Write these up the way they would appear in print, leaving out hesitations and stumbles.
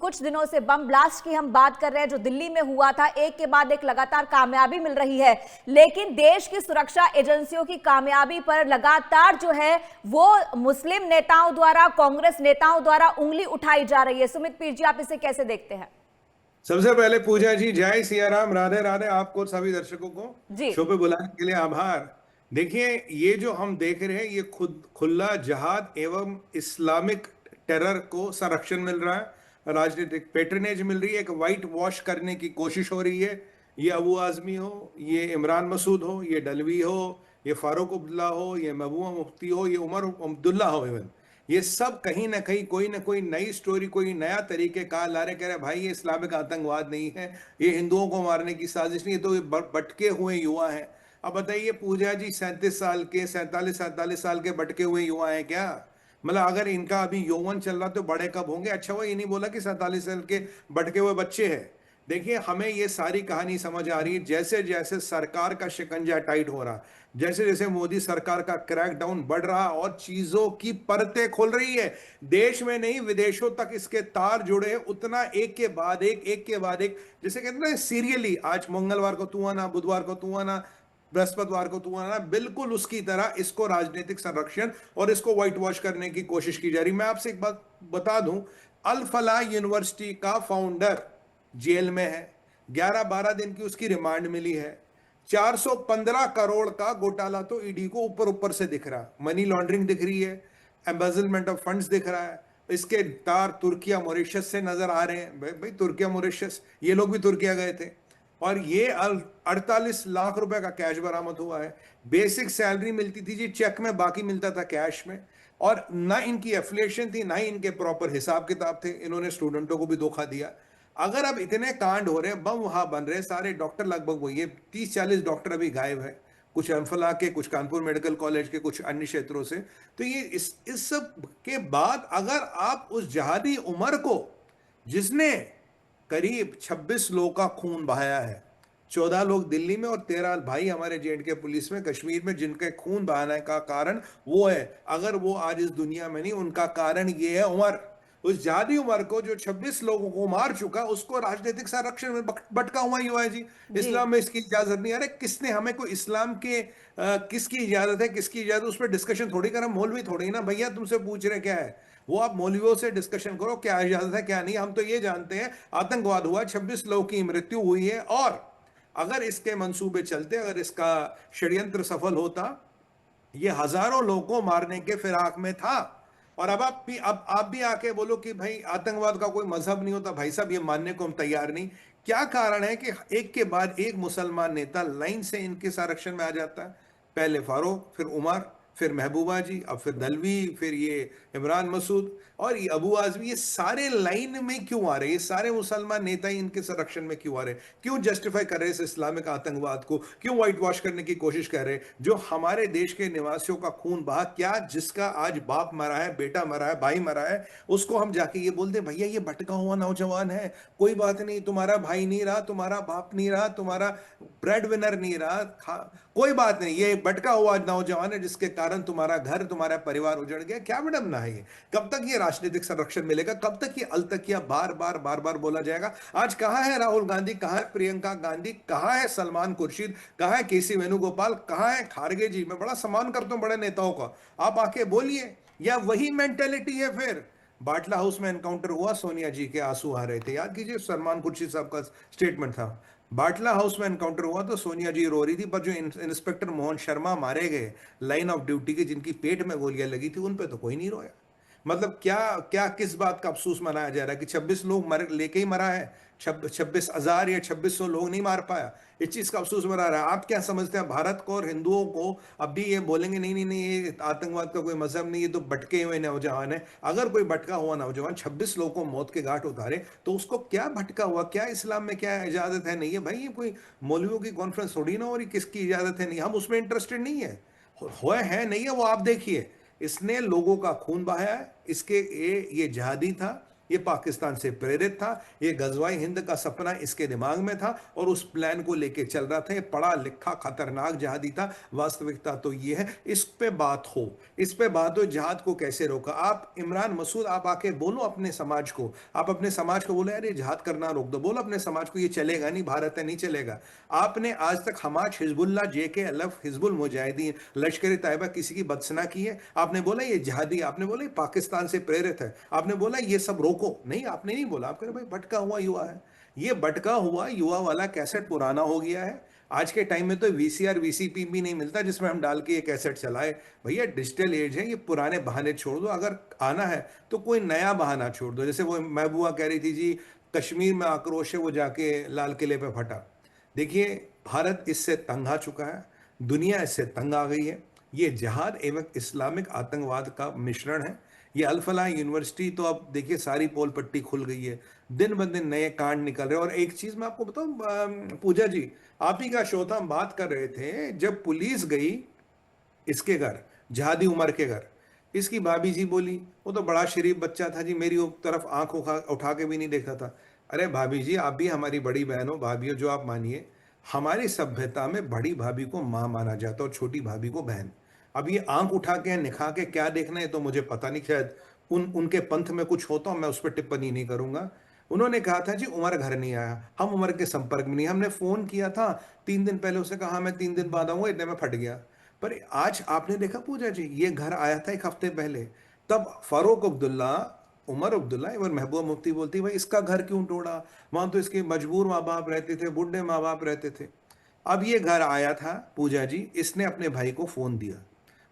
कुछ दिनों से बम ब्लास्ट की हम बात कर रहे हैं जो दिल्ली में हुआ था, एक के बाद एक लगातार कामयाबी मिल रही है, लेकिन देश की सुरक्षा एजेंसियों की कामयाबी पर लगातार जो है वो मुस्लिम नेताओं द्वारा, कांग्रेस नेताओं द्वारा उंगली उठाई जा रही है। सुमित पीर जी, आप इसे कैसे देखते हैं? सबसे पहले पूजा जी, जय सिया राम, राधे राधे। आपको सभी दर्शकों को जी। शो पे बुलाने के लिए आभार। देखिए, ये जो हम देख रहे हैं ये खुद खुला जहाद एवं इस्लामिक टेरर को संरक्षण मिल रहा है, राजनीतिक पैट्रनेज मिल रही है, एक वाइट वॉश करने की कोशिश हो रही है। ये अबू आजमी हो, ये इमरान मसूद हो, ये डलवी हो, ये फारूक अब्दुल्ला हो, ये महबूबा मुफ्ती हो, ये उमर अब्दुल्ला हो, इवन ये सब कहीं ना कोई नई स्टोरी, कोई नया तरीके कार ला रहे। कह रहे भाई ये इस्लामिक आतंकवाद नहीं है, ये हिंदुओं को मारने की साजिश नहीं है, तो ये भटके हुए युवा हैं। अब बताइए पूजा जी, 37 साल के, 47 47 साल के भटके हुए युवा हैं क्या? मतलब अगर इनका अभी यौवन चल रहा तो बड़े कब होंगे? अच्छा, वो ये नहीं बोला कि 47 साल के भटके हुए बच्चे हैं। देखिए, हमें ये सारी कहानी समझ आ रही है जैसे जैसे सरकार का शिकंजा टाइट हो रहा, जैसे जैसे मोदी सरकार का क्रैकडाउन बढ़ रहा और चीजों की परतें खुल रही है। देश में नहीं, विदेशों तक इसके तार जुड़े हैं, उतना एक के बाद एक के बाद एक, जैसे कहते हैं सीरियली, आज मंगलवार को तू आना, बुधवार को तू आना, बृहस्पतिवार को तू आना, बिल्कुल उसकी तरह इसको राजनीतिक संरक्षण और इसको व्हाइट वॉश करने की कोशिश की जा रही। मैं आपसे एक बात बता दूं, अल फलाह यूनिवर्सिटी का फाउंडर जेल में है, 11 12 दिन की उसकी रिमांड मिली है। 415 करोड़ का घोटाला तो ईडी को ऊपर ऊपर से दिख रहा, मनी लॉन्ड्रिंग दिख रही है, एम्बेजलमेंट ऑफ फंड्स दिख रहा है, इसके तार तुर्किया मॉरिशस से नजर आ रहे हैं। भाई तुर्किया मॉरिशस, ये लोग भी तुर्किया गए थे। और ये 48 लाख रुपए का कैश बरामद हुआ है। बेसिक सैलरी मिलती थी जी चेक में, बाकी मिलता था कैश में। और ना इनकी एफिलिएशन थी, ना ही इनके प्रॉपर हिसाब किताब थे, इन्होंने स्टूडेंटों को भी धोखा दिया। अगर अब इतने कांड हो रहे हैं, बम वहां बन रहे, सारे डॉक्टर लगभग वही है, 30 40 डॉक्टर अभी गायब है, कुछ अम्फला के, कुछ कानपुर मेडिकल कॉलेज के, कुछ अन्य क्षेत्रों से। तो ये इस सब के बाद अगर आप उस जहादी उमर को, जिसने करीब 26 लोगों का खून बहाया है, 14 लोग दिल्ली में और 13 भाई हमारे जेएंडके पुलिस में, कश्मीर में, जिनके खून बहाने का कारण वो है, अगर वो आज इस दुनिया में नहीं, उनका कारण ये है उमर। उस जादी उमर को, जो 26 लोगों को मार चुका, उसको राजनीतिक संरक्षण में भटका हुआ ही हुआ है जी। जी। इस्लाम में इसकी इजाजत नहीं। अरे किसने हमें, कोई इस्लाम के किसकी इजाजत है, किसकी इजाजत, उस पर डिस्कशन थोड़ी कर, मौलवी थोड़ी ना भैया तुमसे पूछ रहे क्या है। वो आप मौलवियों से डिस्कशन करो, क्या इजाजत है क्या नहीं। हम तो ये जानते हैं आतंकवाद हुआ, 26 लोगों की मृत्यु हुई है, और अगर इसके मंसूबे चलते, अगर इसका षड्यंत्र सफल होता, ये हजारों लोगों को मारने के फिराक में था। और अब आप भी आके बोलो कि भाई आतंकवाद का कोई मजहब नहीं होता। भाई साहब, ये मानने को हम तैयार नहीं। क्या कारण है कि एक के बाद एक मुसलमान नेता लाइन से इनके संरक्षण में आ जाता है? पहले फारूक, फिर उमर, फिर महबूबा जी, अब फिर दलवी, फिर ये इमरान मसूद और ये अबू आजमी, ये सारे लाइन में क्यों आ रहे? ये सारे मुसलमान नेता ही इनके संरक्षण में क्यों आ रहे? क्यों जस्टिफाई कर रहे हैं इस इस्लामिक आतंकवाद को? क्यों व्हाइट वॉश करने की कोशिश कर रहे हैं? जो हमारे देश के निवासियों का खून बहा, क्या जिसका आज बाप मरा है, बेटा मरा है, भाई मरा है, उसको हम जाके ये बोलते भैया ये भटका हुआ नौजवान है, कोई बात नहीं, तुम्हारा भाई नहीं रहा, तुम्हारा बाप नहीं रहा, तुम्हारा ब्रेड विनर नहीं रहा, कोई बात नहीं, ये भटका हुआ नौजवान है जिसके कारण तुम्हारा घर, तुम्हारा परिवार उजड़ गया। क्या विडंबना है ये? कब तक ये राजनीतिक संरक्षण मिलेगा? कब तक ये अलतकिया बार बार बोला जाएगा? आज कहां है राहुल गांधी, कहां है प्रियंका गांधी, कहां है सलमान खुर्शीद, कहां है केसी वेणुगोपाल, कहां है खारगे जी? मैं बड़ा सम्मान करता हूं बड़े नेताओं का, आप आके बोलिए। या वही मेंटेलिटी है फिर? बाटला हाउस में एनकाउंटर हुआ, सोनिया जी के आंसू आ रहे थे, याद कीजिए सलमान खुर्शीद साहब का स्टेटमेंट था। बाटला हाउस में एनकाउंटर हुआ तो सोनिया जी रो रही थी, पर जो इंस्पेक्टर मोहन शर्मा मारे गए लाइन ऑफ ड्यूटी के, जिनकी पेट में गोलियां लगी थी, उन पे तो कोई नहीं रोया। मतलब क्या क्या किस बात का अफसोस मनाया जा रहा है कि 26 लोग मर लेके ही मरा है, 26,000 या 2600 लोग नहीं मार पाया, इस चीज का अफसोस मना रहा है। आप क्या समझते हैं भारत को और हिंदुओं को? अब भी ये बोलेंगे नहीं नहीं नहीं, ये आतंकवाद का कोई मजहब नहीं, ये तो भटके हुए नौजवान है। अगर कोई भटका हुआ नौजवान 26 लोगों को मौत के घाट उतारे, तो उसको क्या भटका हुआ, क्या इस्लाम में क्या इजाजत है? नहीं है भाई, ये कोई मौलवियों की कॉन्फ्रेंस थोड़ी ना हो रही, किसकी इजाजत है नहीं, हम उसमें इंटरेस्टेड नहीं है। नहीं है वो, आप देखिए, इसने लोगों का खून बहाया है, इसके ये जिहादी था, ये पाकिस्तान से प्रेरित था, ये गजवाई हिंद का सपना इसके दिमाग में था और उस प्लान को लेके चल रहा था। ये पढ़ा लिखा खतरनाक जहादी था। वास्तविकता तो ये है, इस पे बात हो, इस पे बात हो, जहाद को कैसे रोका। आप इमरान मसूद, आप आके बोलो अपने समाज को, आप अपने समाज को बोलो यार ये जहाद करना रोक दो। बोलो अपने समाज को ये चलेगा नहीं, भारत है नहीं चलेगा। आपने आज तक Hamas, Hezbollah, JK, Hizbul Mujahideen, लश्कर तैयबा किसी की बदसना की है? आपने बोला ये जहादी, आपने बोला ये पाकिस्तान से प्रेरित है, आपने बोला ये सब रोको? नहीं, आपने नहीं बोला। आप कह रहे भाई भटका हुआ युवा है। ये भटका हुआ युवा वाला कैसेट पुराना हो गया है। आज के टाइम में तो VCR VCP भी नहीं मिलता जिसमें हम डाल के ये कैसेट चलाए। भैया डिजिटल एज है, ये पुराने बहाने छोड़ दो। अगर आना है तो कोई नया बहाना छोड़ दो। जैसे वो महबूबा कह रही थी जी कश्मीर में आक्रोश है, वो जाके लाल किले पे फटा। देखिए भारत इससे तंग आ चुका है, दुनिया इससे तंग आ गई है। ये जिहाद एवं इस्लामिक आतंकवाद का मिश्रण है। ये अल फलाह यूनिवर्सिटी तो अब देखिए सारी पोल पट्टी खुल गई है, दिन ब दिन नए कांड निकल रहे हैं। और एक चीज मैं आपको बताऊं पूजा जी, आप ही का शो था, हम बात कर रहे थे जब पुलिस गई इसके घर, जहादी उमर के घर, इसकी भाभी जी बोली वो तो बड़ा शरीफ बच्चा था जी, मेरी तरफ आंख उठा के भी नहीं देखा था। अरे भाभी जी, आप भी हमारी बड़ी बहन हो, भाभी हो जो आप मानिए। हमारी सभ्यता में बड़ी भाभी को मां माना जाता है और छोटी भाभी को बहन। अब ये आंख उठा के निखा के क्या देखना है तो मुझे पता नहीं, शायद उनके पंथ में कुछ होता, मैं उस पर टिप्पणी नहीं करूंगा। उन्होंने कहा था जी उमर घर नहीं आया, हम उमर के संपर्क में नहीं, हमने फोन किया था 3 दिन पहले, उसे कहा मैं 3 दिन बाद आऊंगा, इतने में फट गया। पर आज आपने देखा पूजा जी, ये घर आया था 1 हफ्ते पहले, तब फारूक अब्दुल्ला, उमर अब्दुल्ला और महबूबा मुफ्ती बोलती भाई इसका घर क्यों तोड़ा, वहां तो इसके मजबूर माँ बाप रहते थे, बूढ़े माँ बाप रहते थे। अब ये घर आया था पूजा जी, इसने अपने भाई को फोन दिया,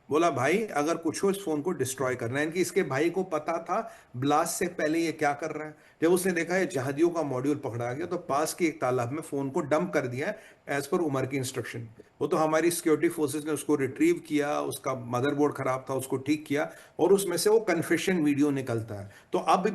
बोला भाई अगर कुछ हो इस फोन को डिस्ट्रॉय करना है। इनकी इसके भाई को पता था ब्लास्ट से पहले ये क्या कर रहा है। जब उसने देखा ये जहादियों का मॉड्यूल पकड़ा गया तो पास के एक तालाब में फोन को डंप कर दिया एज पर उमर की इंस्ट्रक्शन। वो तो हमारी सिक्योरिटी फोर्सेस ने उसको रिट्रीव किया, उसका मदरबोर्ड खराब था उसको ठीक किया और उसमें से वो कन्फेशन वीडियो निकलता है। तो अब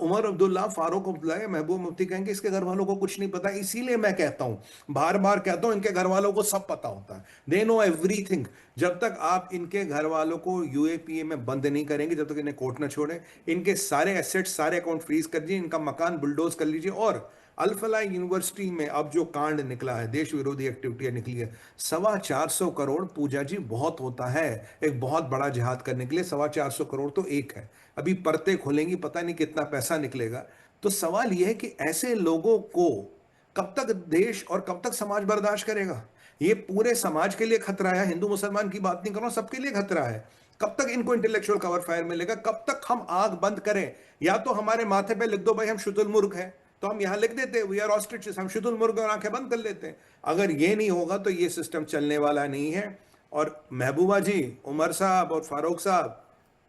उमर अब्दुल्ला, फारूक अब्दुल्ला या महबूब मुफ्ती कहेंगे इसके घर वालों को कुछ नहीं पता। इसीलिए मैं कहता हूं, बार बार कहता हूं, इनके घर वालों को सब पता होता है, दे नो एवरीथिंग। जब तक आप इनके घर वालों को UAPA में बंद नहीं करेंगे, जब तक इन्हें कोर्ट न छोड़े, इनके सारे एसेट्स, सारे अकाउंट फ्रीज कर दीजिए, इनका मकान बुलडोज कर लीजिए। और अल फलाह यूनिवर्सिटी में अब जो कांड निकला है, देश विरोधी एक्टिविटियां निकली है, 425 करोड़ पूजा जी बहुत होता है एक बहुत बड़ा जिहाद करने के लिए। 425 करोड़ तो एक है, अभी परतें खुलेंगी, पता नहीं कितना पैसा निकलेगा। तो सवाल यह है कि ऐसे लोगों को कब तक देश और कब तक समाज बर्दाश्त करेगा। ये पूरे समाज के लिए खतरा है, हिंदू मुसलमान की बात नहीं कर रहा हूं, सबके लिए खतरा है। कब तक इनको इंटेलेक्चुअल कवर फायर मिलेगा, कब तक हम आंख बंद करें। या तो हमारे माथे पे लिख दो भाई हम शुतुरमुर्ग हैं, तो हम यहां लिख देते वी आर ऑस्ट्रिचेस, हम शुतुरमुर्ग और आंखें बंद कर लेते हैं। अगर ये नहीं होगा तो ये सिस्टम चलने वाला नहीं है। और महबूबा जी, उमर साहब और फारूक साहब,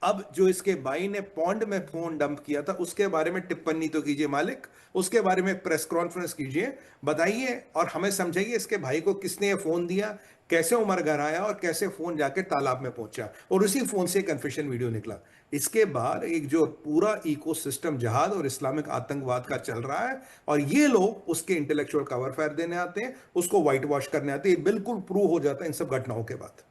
अब जो इसके भाई ने पौंड में फोन डंप किया था उसके बारे में टिप्पणी तो कीजिए मालिक, उसके बारे में प्रेस कॉन्फ्रेंस कीजिए, बताइए और हमें समझाइए इसके भाई को किसने ये फोन दिया, कैसे उमर घर आया और कैसे फोन जाके तालाब में पहुंचा और उसी फोन से कन्फेशन वीडियो निकला। इसके बाद एक जो पूरा इकोसिस्टम जहाद और इस्लामिक आतंकवाद का चल रहा है और ये लोग उसके इंटेलेक्चुअल कवर फायर देने आते हैं, उसको व्हाइट वॉश करने आते हैं, बिल्कुल प्रूव हो जाता है इन सब घटनाओं के बाद।